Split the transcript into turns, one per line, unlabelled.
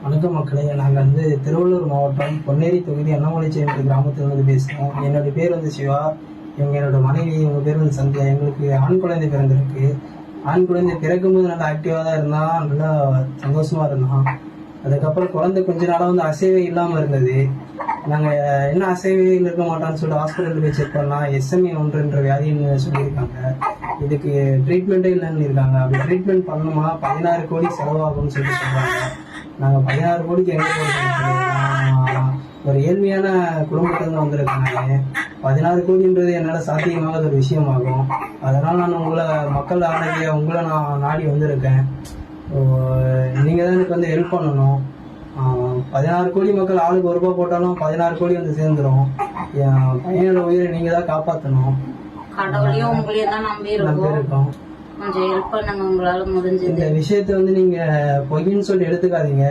வணக்கம் மக்களே, நாங்கள் திருவள்ளூர் மாவட்டம் பொன்னேரி தொகுதி அண்ணாமலைச்சேரி கிராமத்திலிருந்து பேசுகிறோம். என்னோட பேர் சிவா. இவங்க என்னோட மனைவி, இவங்க பேர் சந்தியா. எங்களுக்கு ஆண் குழந்தை பிறந்திருக்கு. ஆண் குழந்தை பிறக்கும்போது நல்லா ஆக்டிவாக தான் இருந்தான், நல்லா சந்தோஷமா இருந்தான். அதுக்கப்புறம் குழந்தை கொஞ்ச நாளாக அசைவே இல்லாமல் இருந்தது. நாங்கள் என்ன அசைவையில் இருக்க மாட்டான்னு சொல்லிட்டு ஹாஸ்பிட்டலில் போய் செக் பண்ணலாம். SMA 1 வியாதின்னு சொல்லியிருக்காங்க. இதுக்கு ட்ரீட்மெண்ட்டே இல்லைன்னு இருக்காங்க. அப்படி ட்ரீட்மெண்ட் பண்ணணுமா 16 கோடி செலவாகும்னு சொல்றாங்க. நாங்கள் 16 கோடிக்கு எங்கே போகிறோம்? ஒரு ஏழ்மையான குடும்பத்திலிருந்து வந்திருக்காங்க. 16 கோடின்றது என்னால் சாத்தியமாகாத ஒரு விஷயமாகும். அதனால் நான் மக்கள் ஆணைய உங்களை நான் நாடி வந்திருக்கேன். நீங்கள் தான் எனக்கு ஹெல்ப் பண்ணணும். 16 கோடி மக்கள் ஆளுக்கு ₹1 போட்டாலும் 16 கோடி சேர்ந்துடும். என் பையனோட உயிரை நீங்கள் தான் காப்பாற்றணும்.
கடவுளையும் உங்களையும் தான் நம்பி இருக்கோம். கொஞ்சம் ஹெல்ப் பண்ணுங்க உங்களால முடிஞ்சது.
இந்த விஷயத்தை நீங்க பொய்ன்னு சொல்லி எடுத்துக்காதீங்க.